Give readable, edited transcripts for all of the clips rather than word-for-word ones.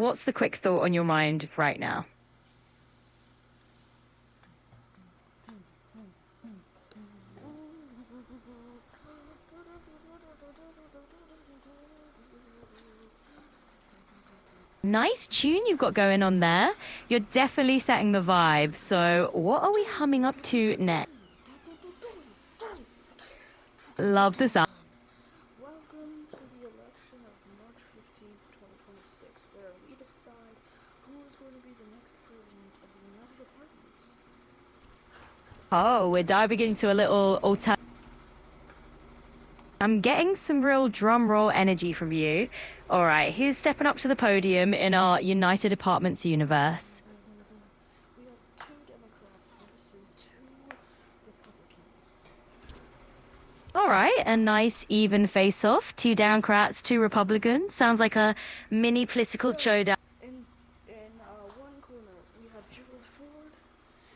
what's the quick thought on your mind right now? Nice tune you've got going on there. You're definitely setting the vibe. So what are we humming up to next? Love the sound. Welcome to the election of March 15th, 2026, where we decide who is going to be the next president of the United Apartments. Oh, we're diving into a little alternative. I'm getting some real drum roll energy from you. All right, who's stepping up to the podium in our United Apartments universe? We have two Democrats versus two Republicans. All right, a nice even face-off. Two Democrats, two Republicans. Sounds like a mini political showdown. In one corner, we have Gerald Ford.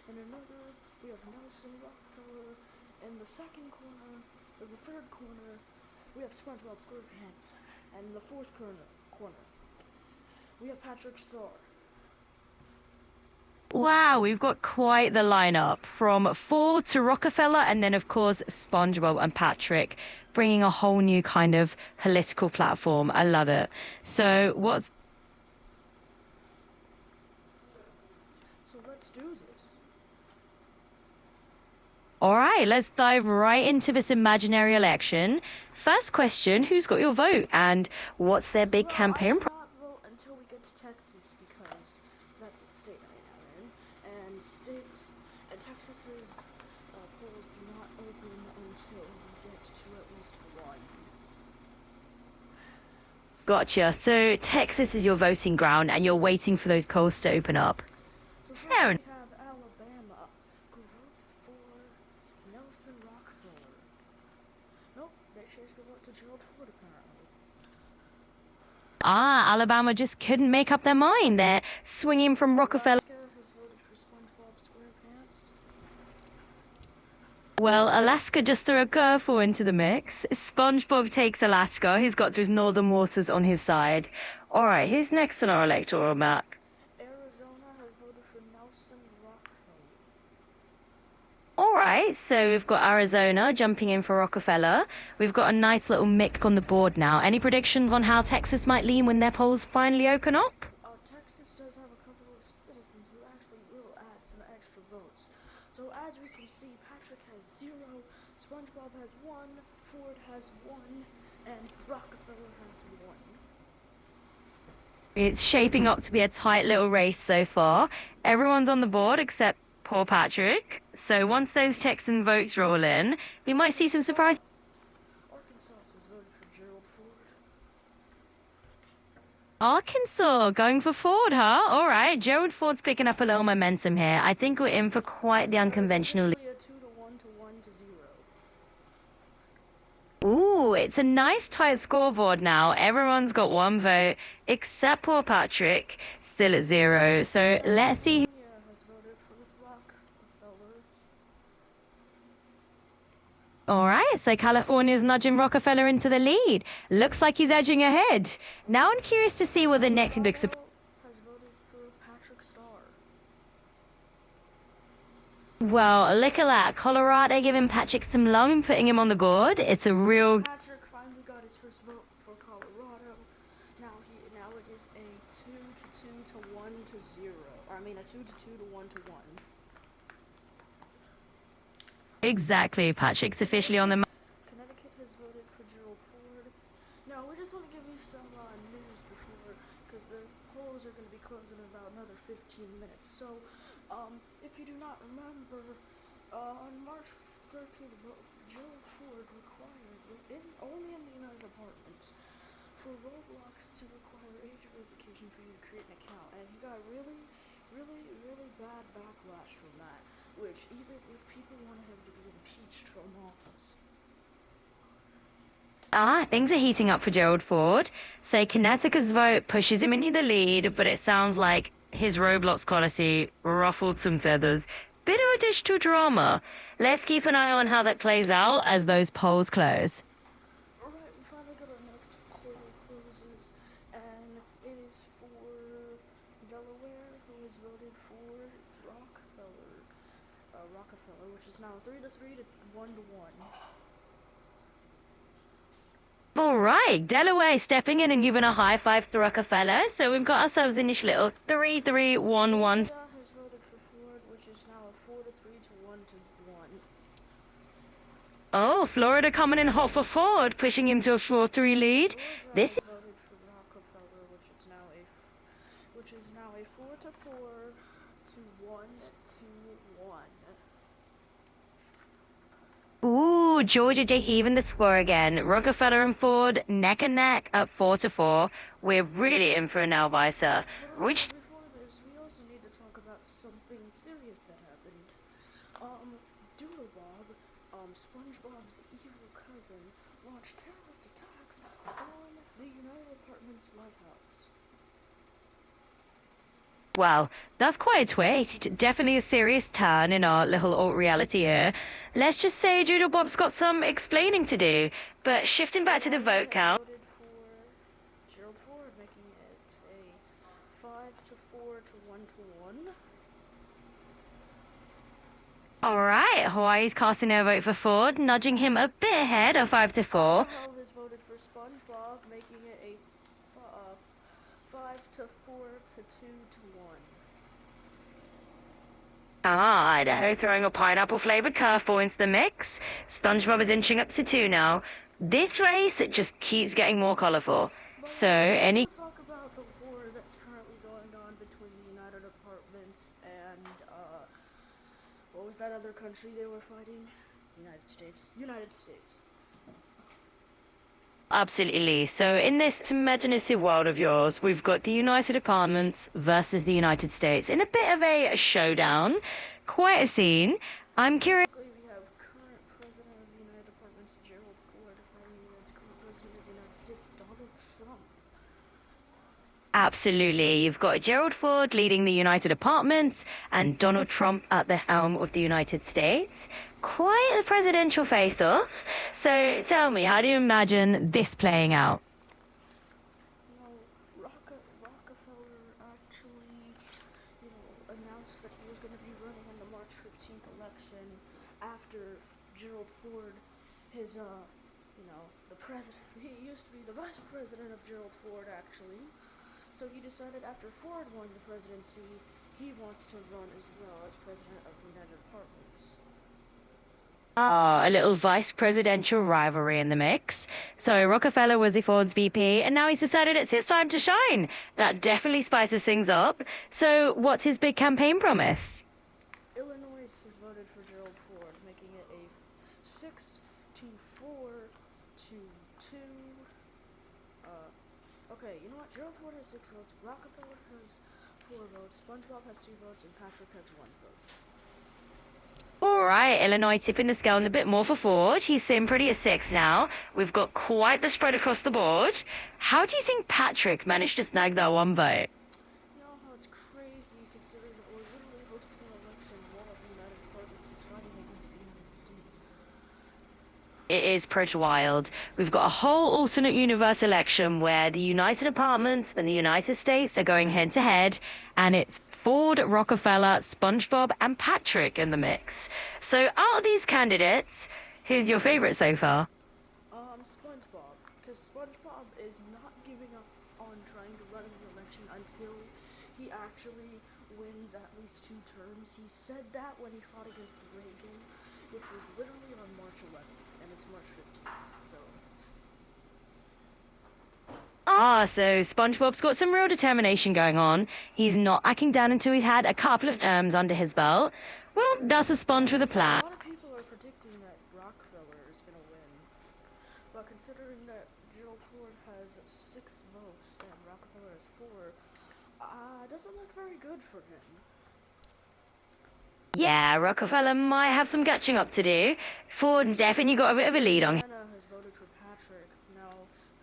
In another, we have Rockfeller. In the second corner, or the third corner, we have SpongeBob SquarePants. And in the fourth corner, we have PatricK. Wow, we've got quite the lineup from Ford to Rockfeller, and then of course SpongeBob and PatricK, bringing a whole new kind of political platform. I love it. So what's So let's do this. all right? Let's dive right into this imaginary election. First question: who's got your vote, and what's their big campaign? I cannot vote until we get to Texas because that's what state I am in, and Texas's polls do not open until we get to at least one. Gotcha. So Texas is your voting ground, and you're waiting for those polls to open up. So first So we have Alabama, who votes for Nelson Rockfeller. Nope, they changed the vote to Gerald Ford apparently. Alabama just couldn't make up their mind. They're swinging from Rockfeller. Alaska has voted for SpongeBob SquarePants. Well, Alaska just threw a curveball into the mix. SpongeBob takes Alaska. He's got those northern waters on his side. All right, who's next on our electoral map? Arizona has voted for Nelson Rockfeller. All right, so we've got Arizona jumping in for Rockfeller. We've got a nice little mix on the board now. Any predictions on how Texas might lean when their polls finally open up? Texas does have a couple of citizens who actually will add some extra votes. So as we can see, PatricK has 0, SpongeBob has 1, Ford has 1, and Rockfeller has 1. It's shaping up to be a tight little race so far. Everyone's on the board except poor PatricK. So once those Texan votes roll in, we might see some surprise. Arkansas has voted for Gerald Ford. Arkansas going for Ford, huh? All right, Gerald Ford's picking up a little momentum here. I think we're in for quite the unconventional. It's a 2-1 to 1 to 0. Ooh, it's a nice tight scoreboard now. Everyone's got one vote except poor PatricK, still at 0. So let's see. California has voted for Rockfeller. All right, so California's nudging Rockfeller into the lead. Looks like he's edging ahead. Now I'm curious to see what the next big surprise. Has voted for PatricK. Well, look at that. Colorado giving PatricK some love and putting him on the board. It's a real. PatricK finally got his first vote for Colorado. Now it is a 2 to 1 to 0. I mean a 2 to 1 to 1. Exactly. PatricK's officially on the map. Connecticut has voted for Gerald Ford. Now we just want to give you some news before, because the polls are going to be closing in about another 15 minutes. So, if you do not remember, on March 13th, Gerald Ford required, only in the United Apartments, for Roblox to require age verification for you to create an account, and he got really bad backlash from that, which even people wanted him to be impeached from office. Things are heating up for Gerald Ford. So Connecticut's vote pushes him into the lead, but it sounds like his Roblox policy ruffled some feathers. Bit of a digital drama. Let's keep an eye on how that plays out as those polls close. Alright, we finally got our next poll closes, and it is for has voted for Rockfeller, which is now 3-3 to 1-1. All right, Delaware stepping in and giving a high five to Rockefeller. So we've got ourselves in this little 3-3-1-1. Florida has voted for Ford, which is now a 4-3 to 1-1. Oh, Florida coming in hot for Ford, pushing him to a 4-3 lead. Georgia This has voted for Rockefeller, which is now a 4-4 to 1-1. Ooh, Georgia even the score again. Rockefeller and Ford neck and neck at 4-4. We're really in for a now-vicer. But Which also, before this, we also need to talk about something serious that happened. Doodlebob, SpongeBob's evil cousin, launched terrorist attacks on the United Apartments White House. Well, that's quite a twist. Definitely a serious turn in our little alt reality here. Let's just say Doodlebob's got some explaining to do. But shifting back to the vote count. Voted for Gerald Ford, making it a 5-4 to 1-1. Alright, Hawaii's casting their vote for Ford, nudging him a bit ahead of 5-4. Idaho has voted for SpongeBob, making it a 5-4 to 2-1. Idaho throwing a pineapple-flavored curveball into the mix. SpongeBob is inching up to 2 now. This race just keeps getting more colourful. So, any... Let's talk about the war that's currently going on between the United Apartments and, what was that other country they were fighting? United States. United States. Absolutely. So in this imaginative world of yours, we've got the United Apartments versus the United States in a bit of a showdown. Quite a scene. I'm curious. Basically, we have current President of the United Apartments, Gerald Ford, fighting against current President of the United States, Donald Trump. Absolutely. You've got Gerald Ford leading the United Apartments and Donald Trump at the helm of the United States. Quite a presidential face-off. So tell me, how do you imagine this playing out? Rockefeller actually, announced that he was going to be running in the March 15th election after Gerald Ford, the president. He used to be the vice president of Gerald Ford, actually. So he decided after Ford won the presidency, he wants to run as well as president of the United Apartments. A little vice presidential rivalry in the mix. So Rockefeller was Ford's VP, and now he's decided it's his time to shine. That definitely spices things up. So what's his big campaign promise? Illinois has voted for Gerald Ford, making it a 6-4 to 2. Okay, you know what? Gerald Ford has 6 votes, Rockefeller has 4 votes, SpongeBob has 2 votes, and PatricK has 1 vote. All right, Illinois tipping the scales a bit more for Ford. He's sitting pretty at 6 now. We've got quite the spread across the board. How do you think PatricK managed to snag that 1 vote? You know how it's crazy considering that we're literally hosting an election while the United Apartments is fighting against the United States. It is pretty wild. We've got a whole alternate universe election where the United Apartments and the United States are going head to head, and it's Ford, Rockefeller, SpongeBob, and PatricK in the mix. So out of these candidates, who's your favorite so far? SpongeBob, because SpongeBob is not giving up on trying to run the election until he actually wins at least 2 terms. He said that when he fought against Reagan, which was literally on March 11th, and it's March 15th, so... So SpongeBob's got some real determination going on. He's not backing down until he's had a couple of terms under his belt. Well, that's a sponge with a plan. A lot of people are predicting that Rockfeller is going to win, but considering that Gerald Ford has 6 votes and Rockefeller has 4, doesn't look very good for him. Yeah, Rockefeller might have some catching up to do. Ford's definitely got a bit of a lead on him. Indiana has voted for PatricK. Now,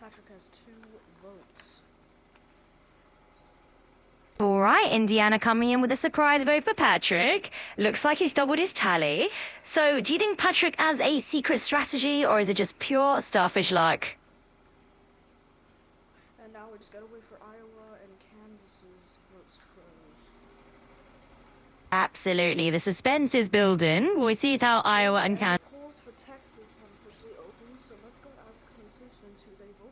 PatricK has 2 votes. All right, Indiana coming in with a surprise vote for PatricK. Looks like he's doubled his tally. So, do you think PatricK has a secret strategy, or is it just pure starfish luck? And now we just gotta wait for Iowa and Kansas's votes to close. Absolutely. The suspense is building. We see it how Iowa and Kansas. The polls for Texas have officially opened, so let's go ask some citizens who they vote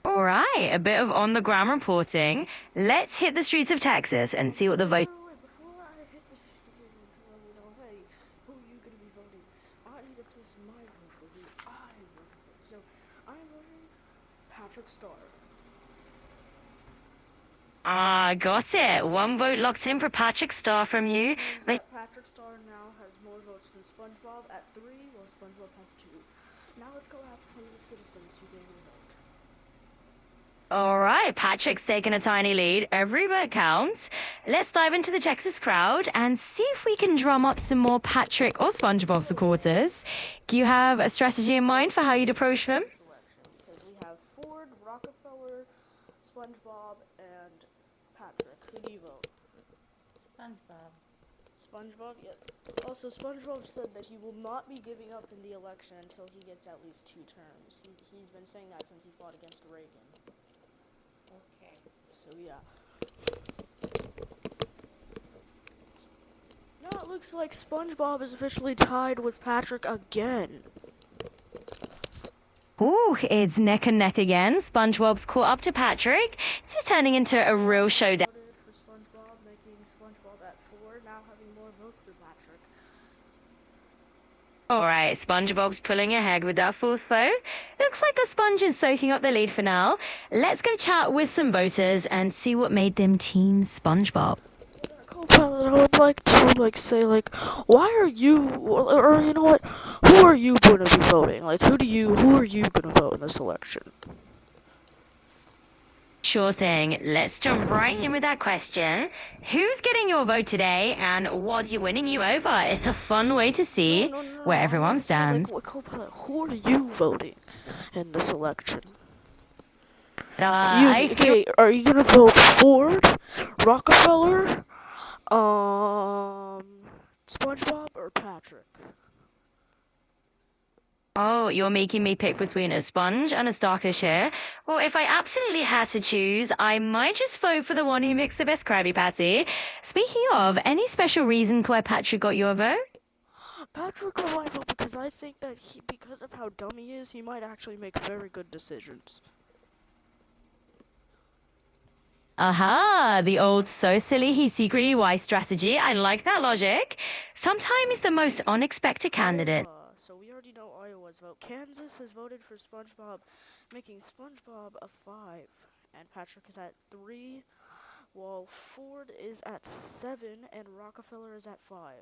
for. All right, a bit of on-the-ground reporting. Let's hit the streets of Texas and see what the vote. Wait, before I hit the strategies and tell you know, hey, who are you going to be voting? I need to place my vote for who I vote for. So I'm voting Patrick Starr. Ah, got it. One vote locked in for PatricK Star from you. Which means that Patrick Starr now has more votes than SpongeBob at 3, while SpongeBob has 2. Now let's go ask some of the citizens who they will vote. All right, Patrick's taking a tiny lead. Every vote counts. Let's dive into the Texas crowd and see if we can drum up some more PatricK or SpongeBob supporters. Do you have a strategy in mind for how you'd approach them? Selection, because we have Ford, Rockfeller, SpongeBob, and PatricK. Who do you vote? SpongeBob. SpongeBob, yes. Also, SpongeBob said that he will not be giving up in the election until he gets at least 2 terms. He's been saying that since he fought against Reagan. Okay. So, yeah. Now it looks like SpongeBob is officially tied with PatricK again. Ooh, it's neck and neck again. SpongeBob's caught up to PatricK. This is turning into a real showdown. Voted for SpongeBob, making SpongeBob at 4, now having more votes than PatricK. All right, SpongeBob's pulling ahead with that 4th vote. Looks like a sponge is soaking up the lead for now. Let's go chat with some voters and see what made them Team SpongeBob. Co-pilot, I would like to say why are you, or you know what, who are you going to be voting? Who are you going to vote in this election? Sure thing. Let's jump right in with that question. Who's getting your vote today and what's winning you over? It's a fun way to see where everyone stands. Co-pilot, who are you voting in this election? I feel Okay, are you going to vote Ford, Rockfeller, SpongeBob, or PatricK? Oh, you're making me pick between a sponge and a starfish here. Well, if I absolutely had to choose, I might just vote for the one who makes the best Krabby Patty. Speaking of, any special reasons why PatricK got your vote? PatricK got my vote because I think that because of how dumb he is, he might actually make very good decisions. Aha, the old so silly he's secretly wise strategy. I like that logic. Sometimes the most unexpected candidate. Iowa. So we already know Iowa's vote. Kansas has voted for SpongeBob, making SpongeBob a 5, and PatricK is at 3, while Ford is at 7, and Rockfeller is at 5.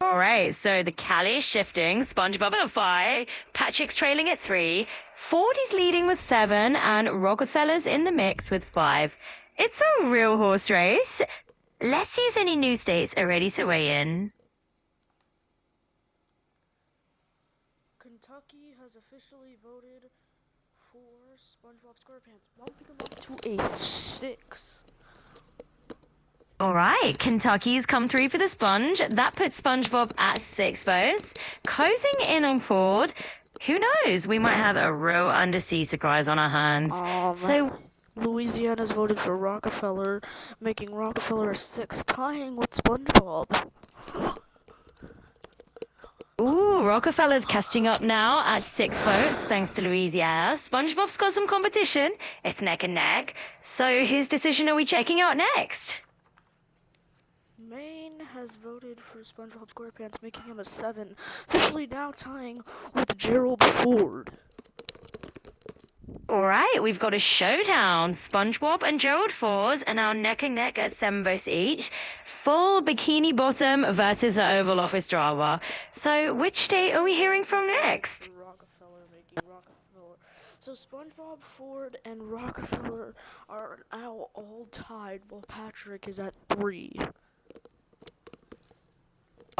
All right, so the Cali is shifting. SpongeBob at 5, PatricK's trailing at 3, Ford is leading with 7, and Rockefeller's in the mix with 5. It's a real horse race. Let's see if any new states are ready to weigh in. Kentucky has officially voted for SpongeBob SquarePants, bumping him up to a 6. All right, Kentucky's come through for the sponge. That puts SpongeBob at 6 votes. Closing in on Ford. Who knows? We might have a real undersea surprise on our hands. So, Louisiana's voted for Rockfeller, making Rockfeller a 6, tying with SpongeBob. ooh, Rockefeller's catching up now at 6 votes, thanks to Louisiana. SpongeBob's got some competition. It's neck and neck. So, whose decision are we checking out next? Maine has voted for SpongeBob SquarePants, making him a 7, officially now tying with Gerald Ford. All right, we've got a showdown. SpongeBob and Gerald Ford are now neck and neck at 7 votes each. Full Bikini Bottom versus the Oval Office drama. So, which state are we hearing from next? Rockefeller making Rockefeller. So SpongeBob, Ford, and Rockefeller are now all tied, while PatricK is at 3.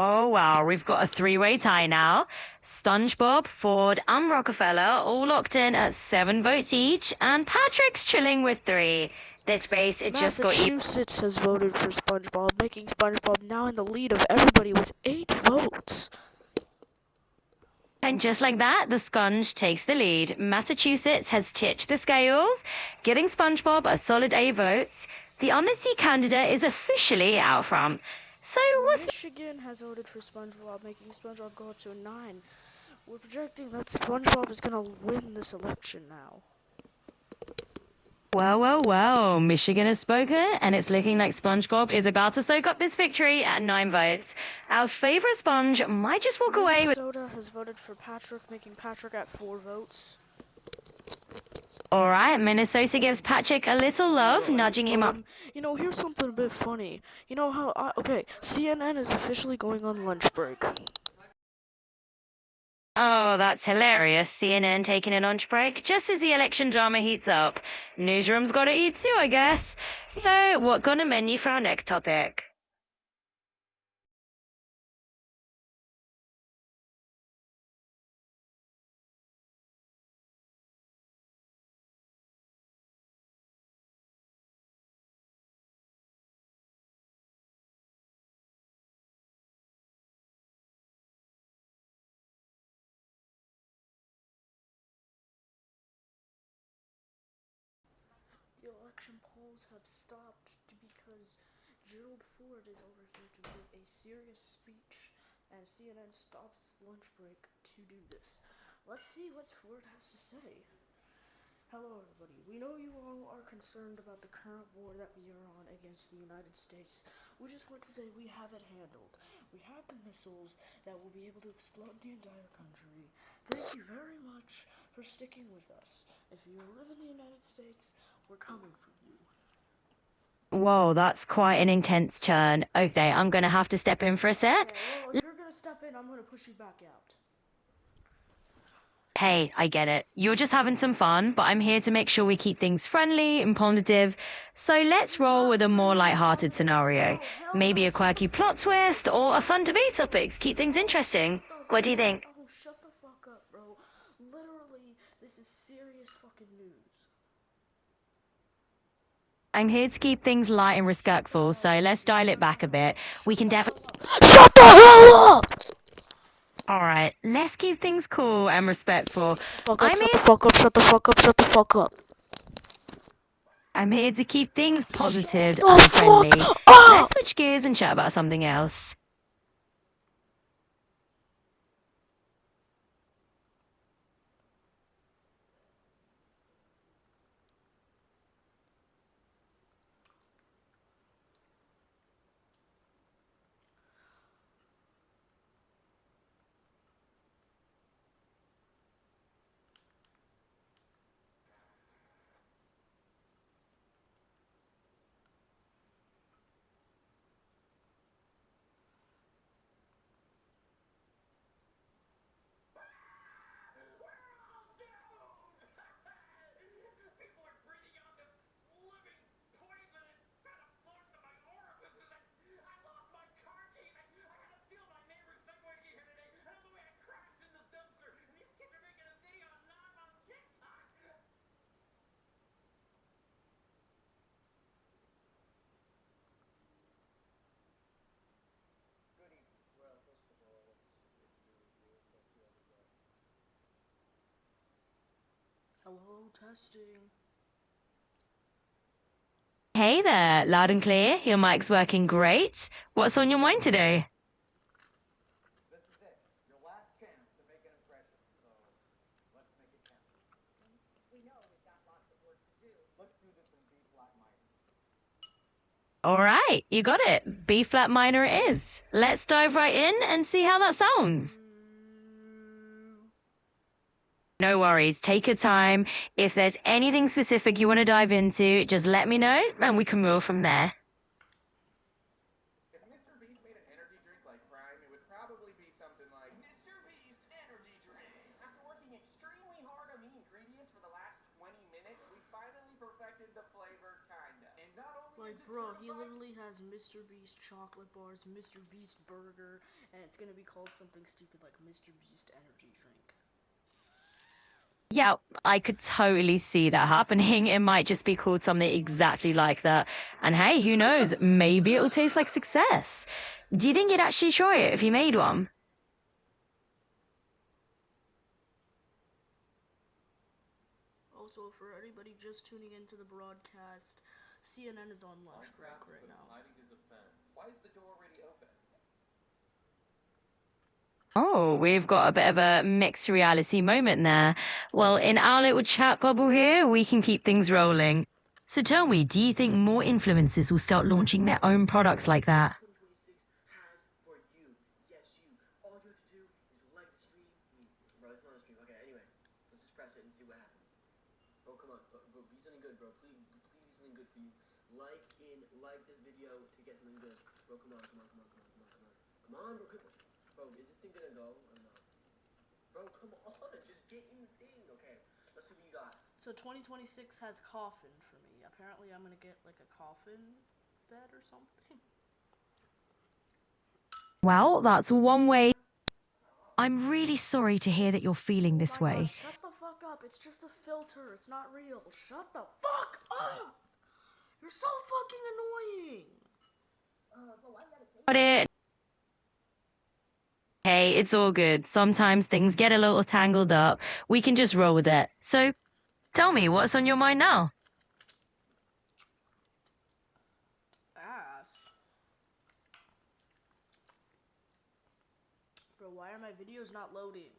Oh, wow, we've got a 3-way tie now. SpongeBob, Ford, and Rockefeller all locked in at 7 votes each, and PatricK's chilling with 3. This race, it just got even. Massachusetts has voted for SpongeBob, making SpongeBob now in the lead of everybody with 8 votes. And just like that, the sponge takes the lead. Massachusetts has tipped the scales, getting SpongeBob a solid 8 votes. The undersea candidate is officially out front. So what's Michigan has voted for SpongeBob, making SpongeBob go up to a 9. We're projecting that SpongeBob is gonna win this election now. Well, Michigan has spoken, and it's looking like SpongeBob is about to soak up this victory at 9 votes. Our favorite sponge might just walk away with. Minnesota has voted for PatricK, making PatricK at 4 votes. All right, Minnesota gives PatricK a little love, nudging him up. Here's something a bit funny. You know how, CNN is officially going on lunch break. Oh, that's hilarious. CNN taking a lunch break just as the election drama heats up. Newsroom's gotta eat too, I guess. So, what got a menu for our next topic? The election polls have stopped because Gerald Ford is over here to give a serious speech, and CNN stops lunch break to do this. Let's see what Ford has to say. Hello, everybody. We know you all are concerned about the current war that we are on against the United States. We just want to say we have it handled. We have the missiles that will be able to explode the entire country. Thank you very much for sticking with us. If you live in the United States, we're coming for you. Whoa, that's quite an intense turn. Okay, I'm gonna have to step in for a sec. Well, if you're gonna step in, I'm gonna push you back out. Hey, I get it. You're just having some fun, but I'm here to make sure we keep things friendly and positive. So let's roll with a more light-hearted scenario. Maybe a quirky plot twist or a fun debate topic to keep things interesting. What do you think? Oh, shut the fuck up, bro. Literally, this is serious fucking news. I'm here to keep things light and respectful, so let's dial it back a bit. We can definitely. Shut the hell up! Alright, let's keep things cool and respectful. Shut the fuck up. I'm here to keep things positive and friendly. Let's switch gears and chat about something else. Hello, testing. Hey there, loud and clear. Your mic's working great. What's on your mind today? This is it. Your last chance to make an impression, so let's make it count. We know we've got lots of work to do. Let's do this in B flat minor. All right, you got it. B flat minor it is. Let's dive right in and see how that sounds. No worries, take your time. If there's anything specific you want to dive into, just let me know and we can move from there. If Mr. Beast made an energy drink like Prime, it would probably be something like Mr. Beast energy drink. After working extremely hard on the ingredients for the last 20 minutes, we finally perfected the flavor, kinda. And not only is it Bro, he certified- literally has Mr. Beast chocolate bars, Mr. Beast burger, and it's gonna be called something stupid like Mr. Beast energy drink. Yeah, I could totally see that happening. It might just be called something exactly like that. And hey, who knows? Maybe it'll taste like success. Do you think you'd actually try it if you made one? Also, for anybody just tuning into the broadcast, CNN is on lunch break Minecraft right put him now. hiding his offense. Why is the door already open? Oh, we've got a bit of a mixed reality moment there. Well, in our little chat bubble here, we can keep things rolling. So tell me, do you think more influencers will start launching their own products like that? 2026 has for you. Yes, you. All you have to do is like the stream. Bro, it's not a stream. Okay, anyway. Let's just press it and see what happens. Bro, come on. Bro, be something good, bro. Please be something good for you. Like this video to get something good. Bro, come on. Come on, bro. Bro, is this thing gonna go or not? Bro, come on. Just get in the thing. Okay, let's see what you got. So 2026 has coffin for me. Apparently I'm gonna get like a coffin bed or something. Well, that's one way. I'm really sorry to hear that you're feeling Oh this my way. God, shut the fuck up. It's just a filter. It's not real. Shut the fuck up. You're so fucking annoying. Got it. Hey, it's all good. Sometimes things get a little tangled up. We can just roll with it. So, tell me, what's on your mind now? Ass. Bro, why are my videos not loading?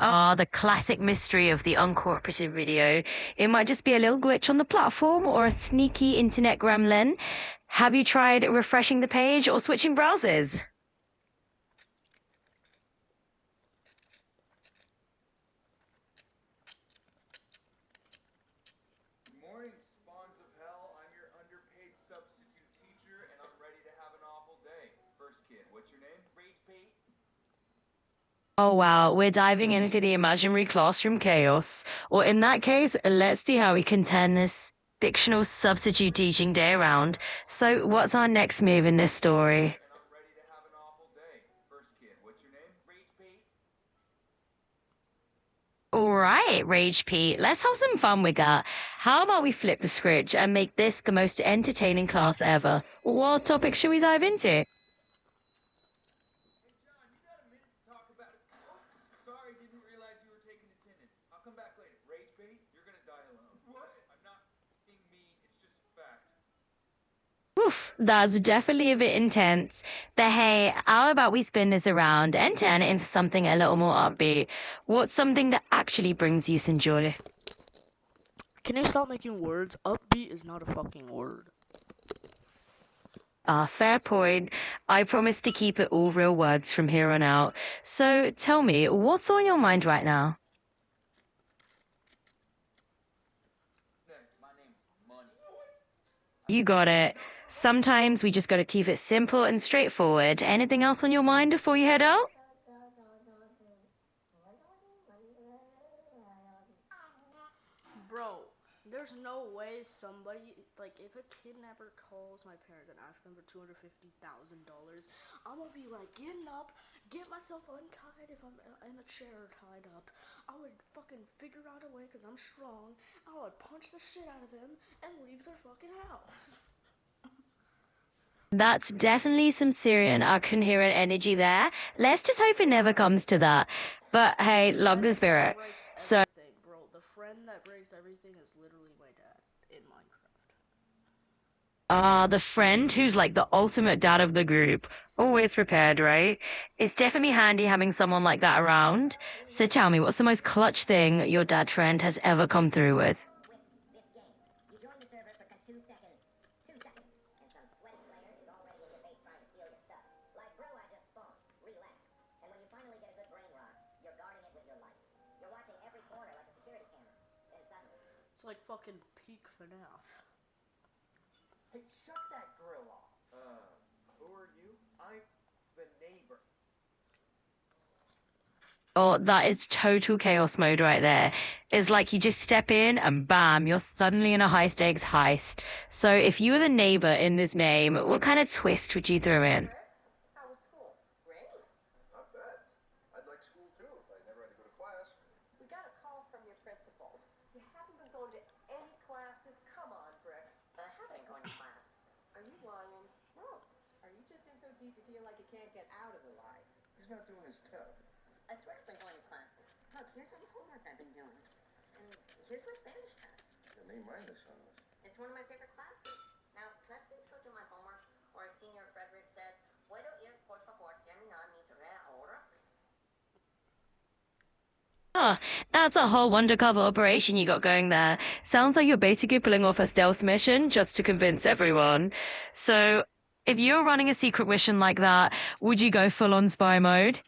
Ah, the classic mystery of the uncooperative video. It might just be a little glitch on the platform or a sneaky internet gremlin. Have you tried refreshing the page or switching browsers? Good morning, spawns of hell. I'm your underpaid substitute teacher, and I'm ready to have an awful day. First kid, what's your name? Rage Pete? Oh wow, we're diving into the imaginary classroom chaos. Or in that case, let's see how we can turn this fictional substitute teaching day around. So, what's our next move in this story? And I'm ready to have an awful day. First kid, what's your name? Rage Pete? All right, Rage Pete, let's have some fun with that. How about we flip the script and make this the most entertaining class ever? What topic should we dive into? Hey, John, you got a minute to talk about it? Oops, sorry, didn't realize you were taking attendance. I'll come back later. Rage Bait, you're gonna die alone. What? I'm not being mean, it's just a fact. Oof, that's definitely a bit intense. But hey, how about we spin this around and turn it into something a little more upbeat? What's something that actually brings you some joy? Can you stop making words? Upbeat is not a fucking word. Ah, fair point. I promise to keep it all real words from here on out. So tell me, what's on your mind right now? Next, my name's Money. You got it. Sometimes we just gotta keep it simple and straightforward. Anything else on your mind before you head out? Bro, there's no way somebody, like, if a kidnapper calls my parents and asks them for $250,000, I'm gonna be like, getting up, get myself untied if I'm in a chair tied up. I would fucking figure out a way because I'm strong. I would punch the shit out of them and leave their fucking house. That's definitely some Syrian coherent energy there. Let's just hope it never comes to that. But hey, love the spirit. So, Bro, the friend that breaks everything is literally my dad in Minecraft. the friend who's like the ultimate dad of the group. Always prepared, right? It's definitely handy having someone like that around. So tell me, what's the most clutch thing your dad friend has ever come through with? With this game, you join the server for 2 seconds. 2 seconds. And some sweaty player is already in your base trying to steal your stuff. Like, bro, I just spawned. Relax. And when you finally get a good brain rot, you're guarding it with your life. You're watching every corner like a security camera. Then suddenly, It's like fucking peak FNAF. Hey, shut that grill off. Who are you? I'm the neighbor. Oh, that is total chaos mode right there. It's like you just step in and bam, you're suddenly in a high stakes heist. So if you were the neighbor in this game, what kind of twist would you throw in? how was school? Great. Not bad. I'd like school too if I never had to go to class. We got a call from your principal. You haven't been going to any classes? Come on, Brick. I have been going to class. Are you lying? No. Are you just in so deep you feel like you can't get out of the lie? He's not doing his test. I swear I've been going to classes. Look, here's some homework I've been doing. And here's my Spanish test. an A minus on this. It's one of my favorite classes. Now, can I please go do my homework? Or as Senior Frederick says, ¿Puedo ir, por favor, terminar mi tarea ahora? Ah, that's a whole undercover operation you got going there. Sounds like you're basically pulling off a stealth mission just to convince everyone. So, if you're running a secret mission like that, would you go full on spy mode?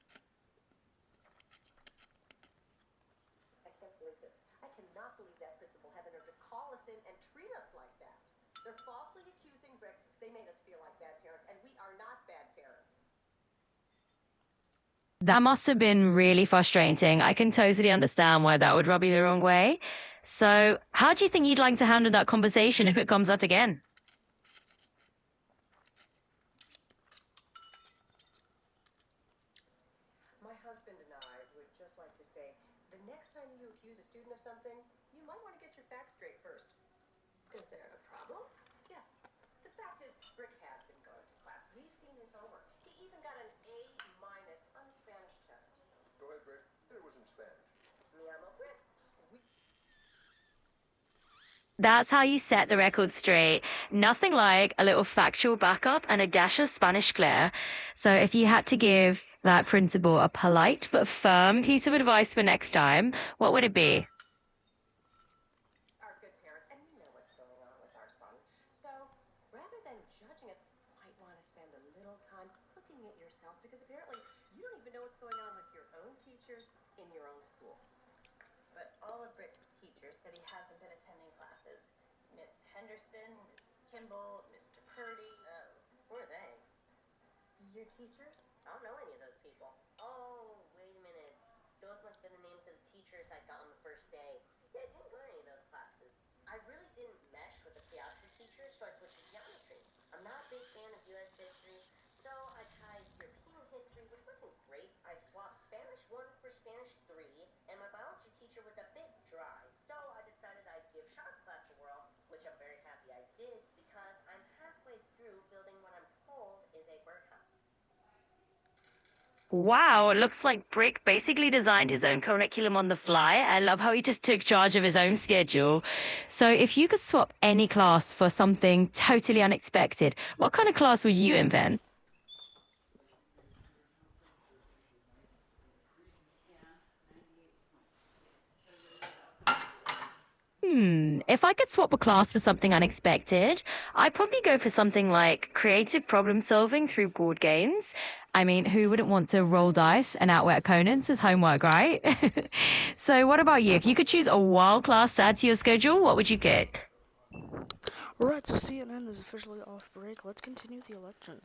I can't believe this. I cannot believe that principal had the nerve to call us in and treat us like that. They're falsely accusing Brick. They made us feel like bad parents, and we are not bad parents. That must have been really frustrating. I can totally understand why that would rub you the wrong way. So, how do you think you'd like to handle that conversation if it comes up again? My husband and I would just like to say, the next time you accuse a student of something, you might want to get your facts straight first. Is there a problem? Yes. The fact is, Brick has been going to class. We've seen his homework. He even got an A minus on the Spanish test. Go ahead, Brick. It was in Spanish. Me amo Brick. That's how you set the record straight. Nothing like a little factual backup and a dash of Spanish flair. So if you had to give that principal a polite but firm piece of advice for next time, what would it be? Are good parents, and we know what's going on with our son. So, rather than judging us, you might want to spend a little time looking at yourself, because apparently you don't even know what's going on with your own teachers in your own school. But all of Brick's teachers said he hasn't been attending classes. Miss Henderson, Miss Kimball, Mr. Purdy. Who are they? Your teachers? I don't know any of those people. Oh, wait a minute. Those must have been the names of the teachers I got on the first day. Yeah, I didn't go to any of those classes. I really didn't mesh with the geography teachers, so I switched to geometry. I'm not a big fan of U.S. history, so I tried European history, which wasn't great. I swapped Spanish 1 for Spanish 3, and my biology teacher was a bit dry, so I decided I'd give shop class a whirl, which I'm very happy I did, because I'm halfway through building what I'm told is a birdhouse. Wow, it looks like Brick basically designed his own curriculum on the fly. I love how he just took charge of his own schedule. So if you could swap any class for something totally unexpected, what kind of class would you invent? If I could swap a class for something unexpected, I'd probably go for something like creative problem solving through board games. I mean, who wouldn't want to roll dice and outwit opponents as homework, right? So what about you? If you could choose a wild class to add to your schedule, what would you get? Alright, so CNN is officially off break. Let's continue the election.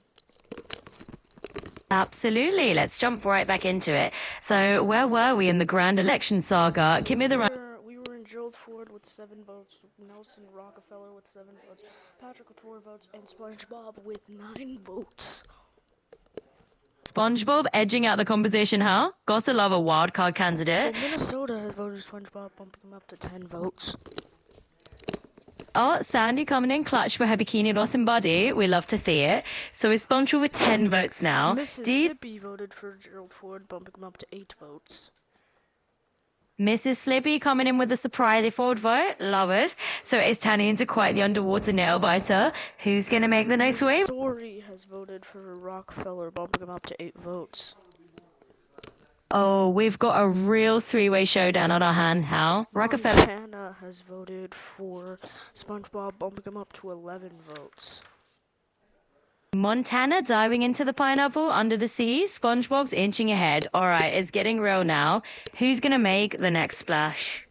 Absolutely. Let's jump right back into it. So where were we in the grand election saga? Give me the We were in Gerald Ford with 7 votes, Nelson Rockefeller with 7 votes, PatricK with 4 votes, and SpongeBob with 9 votes. SpongeBob edging out the competition, huh? Gotta love a wild card So candidate. Minnesota has voted SpongeBob, bumping him up to 10 votes. Oh, Sandy coming in clutch for her bikini bottom body. We love to see it. So is SpongeBob with 10 votes now? Mississippi voted for Gerald Ford, bumping him up to 8 votes. Mrs. Slippy coming in with a surprise forward vote. Love it. So it's turning into quite the underwater nail biter. Who's going to make the next wave? Missouri has voted for Rockfeller, bumping him up to 8 votes. Oh, we've got a real three-way showdown on our hand, Hal. Rockefeller. Montana has voted for SpongeBob, bumping him up to 11 votes. Montana diving into the pineapple under the sea. SpongeBob's inching ahead. All right, it's getting real now. Who's going to make the next splash?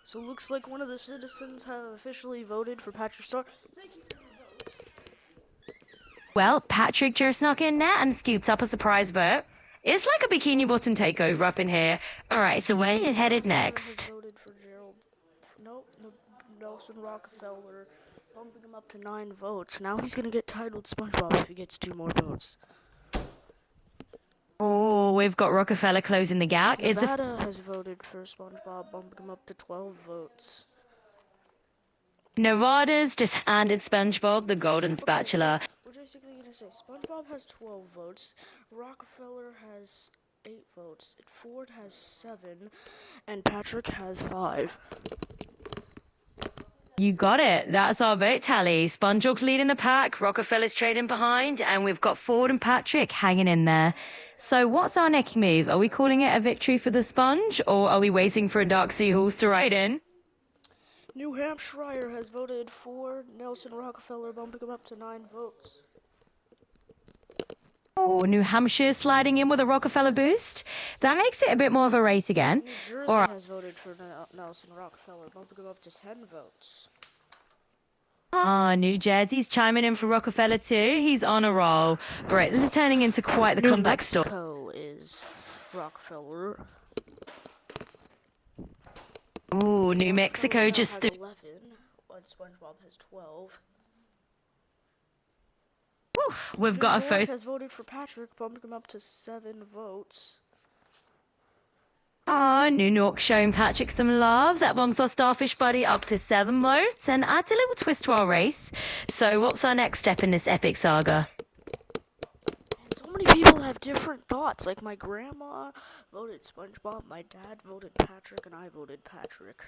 So it looks like one of the citizens have officially voted for Patrick Star. Thank you for your vote. Well, PatricK just snuck in there and scooped up a surprise vote. It's like a bikini bottom takeover up in here. All right, so where are you headed Sarah next? has voted for Gerald Nelson Rockefeller, bumping him up to 9 votes. Now he's gonna get titled SpongeBob if he gets 2 more votes. Oh, we've got Rockefeller closing the gap. It's a Nevada has voted for SpongeBob, bumping him up to 12 votes. Nevada's just handed SpongeBob the golden spatula. Okay, so we're basically gonna say SpongeBob has 12 votes, Rockefeller has 8 votes, Ford has 7, and PatricK has 5. You got it. That's our vote tally. SpongeBob's leading the pack, Rockefeller's trading behind, and we've got Ford and PatricK hanging in there. So what's our next move? Are we calling it a victory for the Sponge, or are we waiting for a Dark Seahorse to ride in? New Hampshire has voted for Nelson Rockefeller, bumping him up to 9 votes. Oh, New Hampshire sliding in with a Rockefeller boost. That makes it a bit more of a race again. New Jersey All right. has voted for Nelson Rockefeller, bumping him up to 10 votes. New Jersey's chiming in for Rockefeller too. He's on a roll. Brett, this is turning into quite the New comeback story. Mexico is Rockefeller. Ooh, New Mexico Rockefeller just has 11, and SpongeBob has 12. Oof, we've got a New York first. has voted for PatricK, bumping him up to 7 votes. New York showing PatricK some love. That bumps our starfish buddy up to 7 votes and adds a little twist to our race. So what's our next step in this epic saga? And so many people have different thoughts. Like my grandma voted SpongeBob, my dad voted PatricK, and I voted PatricK.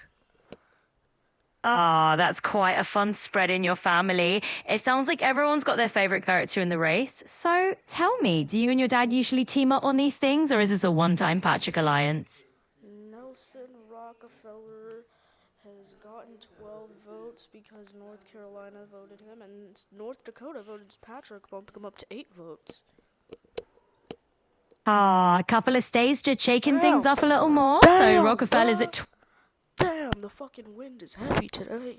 That's quite a fun spread in your family. It sounds like everyone's got their favorite character in the race. So tell me, do you and your dad usually team up on these things, or is this a one-time PatricK alliance? Nelson Rockefeller has gotten 12 votes because North Carolina voted him, and North Dakota voted PatricK, bumping him up to 8 votes. A couple of states just shaking Damn. things up a little more. Damn, So Rockefeller's bruh. at Damn, the fucking wind is heavy today.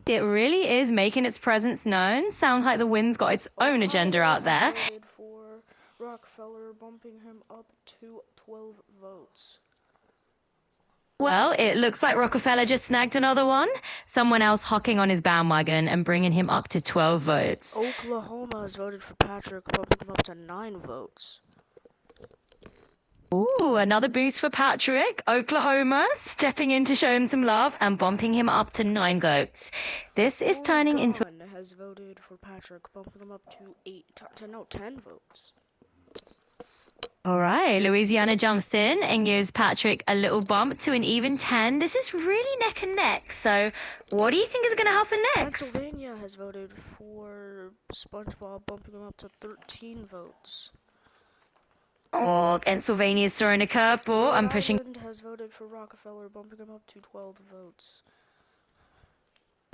It really is making its presence known. Sounds like the wind's got its own agenda Ohio out there. has voted for Rockefeller, bumping him up to 12 votes. Well, it looks like Rockefeller just snagged another one. Someone else hocking on his bandwagon and bringing him up to 12 votes. Oklahoma has voted for PatricK, bumping him up to 9 votes. Ooh, another boost for PatricK. Oklahoma stepping in to show him some love and bumping him up to 9 votes. This is turning into... Oregon has voted for PatricK, bumping him up to 10 votes. All right, Louisiana jumps in and gives PatricK a little bump to an even 10. This is really neck and neck. So what do you think is going to happen next? Pennsylvania has voted for SpongeBob, bumping him up to 13 votes. Oh, Pennsylvania's throwing a curveball and pushing... Rhode Island has voted for Rockefeller, bumping him up to 12 votes.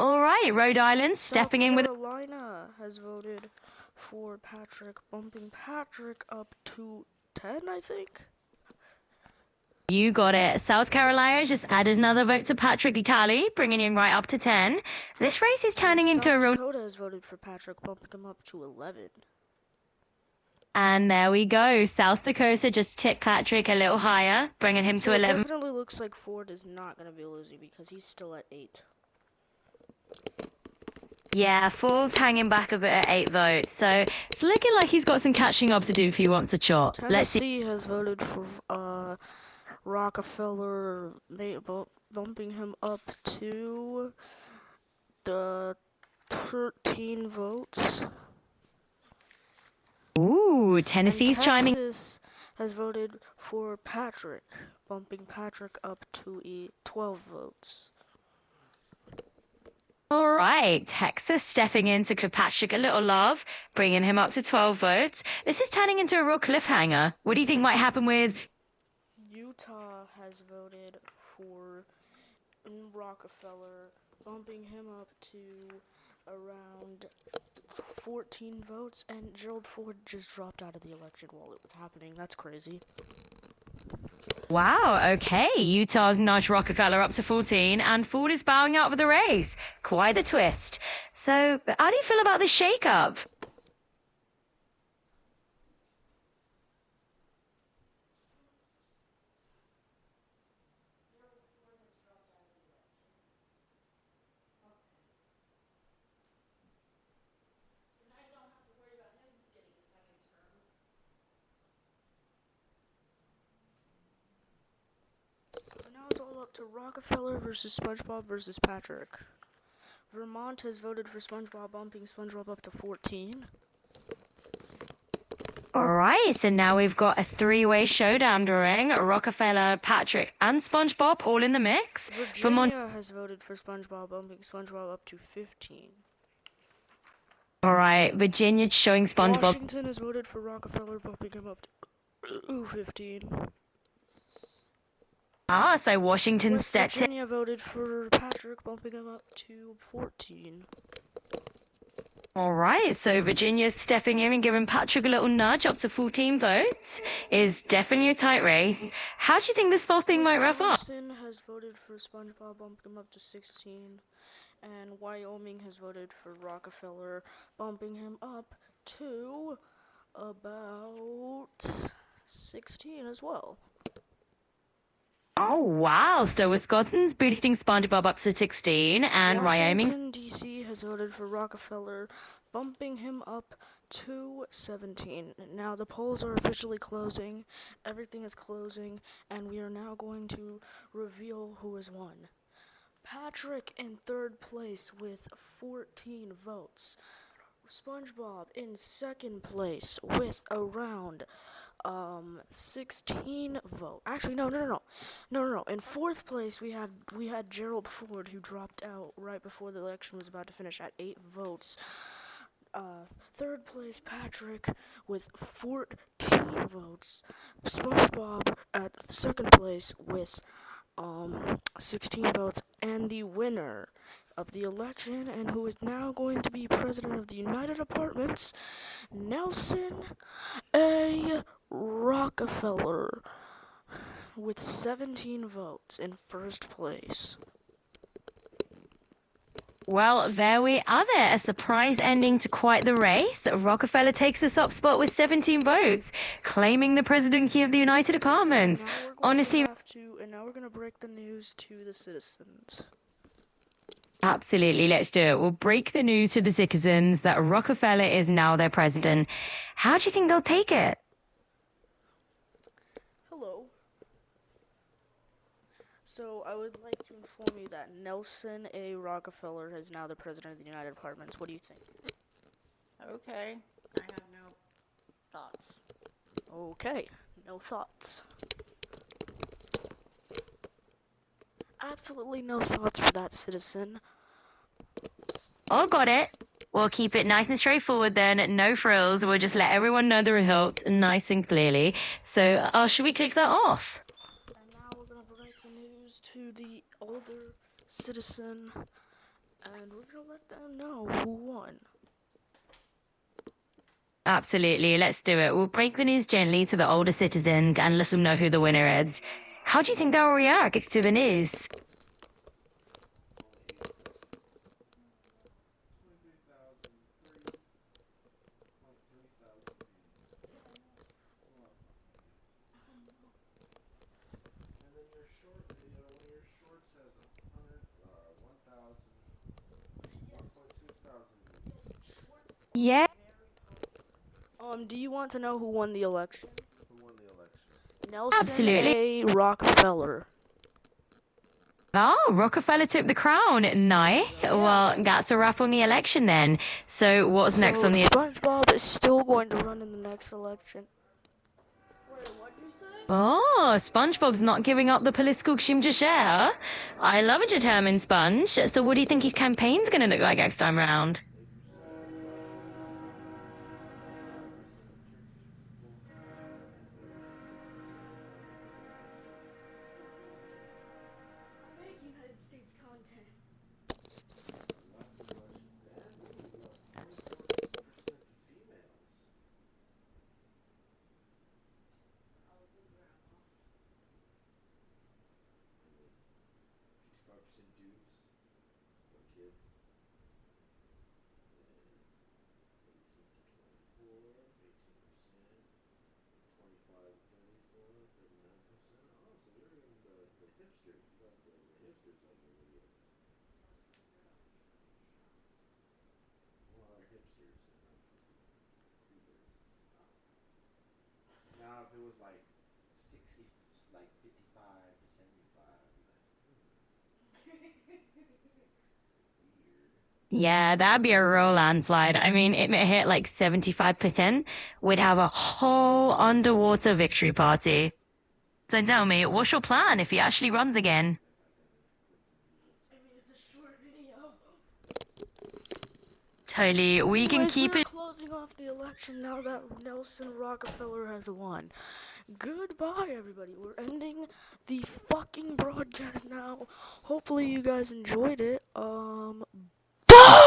All right, Rhode Island stepping in with... South Carolina has voted for PatricK, bumping PatricK up to 10, I think. You got it. South Carolina just added another vote to PatricK tally, bringing him right up to 10. This race is turning into a real... South Dakota has voted for PatricK, bumping him up to 11. And there we go. South Dakota just tipped PatricK a little higher, bringing him So to it 11. definitely looks like Ford is not going to be losing because he's still at 8. Yeah, Ford's hanging back a bit at 8 votes. So it's looking like he's got some catching up to do if he wants a shot. Let's see. Tennessee has voted for Rockefeller, bumping him up to the 13 votes. Ooh, Tennessee's and chiming. Texas has voted for PatricK, bumping PatricK up to 12 votes. All right, Texas stepping in to give PatricK a little love, bringing him up to 12 votes. This is turning into a real cliffhanger. What do you think might happen with... Utah has voted for Rockefeller, bumping him up to around 14 votes, and Gerald Ford just dropped out of the election while it was happening. That's crazy. Wow, okay. Utah's nudged Rockefeller up to 14, and Ford is bowing out of the race. Quite the twist. So, how do you feel about this shake-up? to Rockefeller versus SpongeBob versus PatricK. Vermont has voted for SpongeBob, bumping SpongeBob up to 14. All right, so now we've got a three-way showdown during Rockefeller, PatricK, and SpongeBob all in the mix. Virginia has voted for SpongeBob, bumping SpongeBob up to 15. All right, Virginia showing SpongeBob. Washington has voted for Rockefeller, bumping him up to 15. So Washington West stepped in. Virginia voted for PatricK, bumping him up to 14. All right, so Virginia stepping in and giving PatricK a little nudge up to 14 votes is definitely a tight race. How do you think this whole thing might wrap up? Wisconsin has voted for SpongeBob, bumping him up to 16. And Wyoming has voted for Rockefeller, bumping him up to about 16 as well. Oh, wow. So Wisconsin's boosting SpongeBob up to 16, and Wyoming. Washington, D.C. has voted for Rockefeller, bumping him up to 17. Now the polls are officially closing, everything is closing, and we are now going to reveal who has won. PatricK in third place with 14 votes. SpongeBob in second place with around 16 votes. Actually, no. In fourth place, we had Gerald Ford, who dropped out right before the election was about to finish at 8 votes. Third place, PatricK with 14 votes. SpongeBob at second place with 16 votes, and the winner of the election, and who is now going to be president of the United Apartments, Nelson A. Rockefeller, with 17 votes in first place. Well, there we are there. A surprise ending to quite the race. Rockefeller takes the top spot with 17 votes, claiming the presidency of the United Apartments. Honestly, And now we're going to break the news to the citizens. Absolutely, let's do it. We'll break the news to the citizens that Rockefeller is now their president. How do you think they'll take it? Hello. So, I would like to inform you that Nelson A. Rockefeller is now the president of the United Apartments. What do you think? Okay, I have no thoughts. Okay, no thoughts. Absolutely no thoughts for that citizen. Oh, got it. We'll keep it nice and straightforward then. No frills. We'll just let everyone know the results nice and clearly. So, should we click that off? And now we're going to break the news to the older citizen, and we're going to let them know who won. Absolutely, let's do it. We'll break the news gently to the older citizens and let them know who the winner is. How do you think they'll react to the news? Yeah. Do you want to know who won the election? Who won the election? Nelson Absolutely. A. Rockefeller. Oh, Rockefeller took the crown. Nice. Well, that's a wrap on the election then. So what's next on the... SpongeBob is still going to run in the next election. Wait, what'd you say? Oh, SpongeBob's not giving up the political shim just yet. I love a determined Sponge. So what do you think his campaign's going to look like next time round? Make United States content. Now, if it was like 60, like 55 to 75, like, Yeah, that'd be a real landslide. I mean, it may hit like 75%. We'd have a whole underwater victory party. So tell me, what's your plan if he actually runs again? I mean, it's a short video. Totally, we can Anyways, keep we're it. closing off the election now that Nelson Rockefeller has won. Goodbye, everybody. We're ending the fucking broadcast now. Hopefully, you guys enjoyed it. Bye!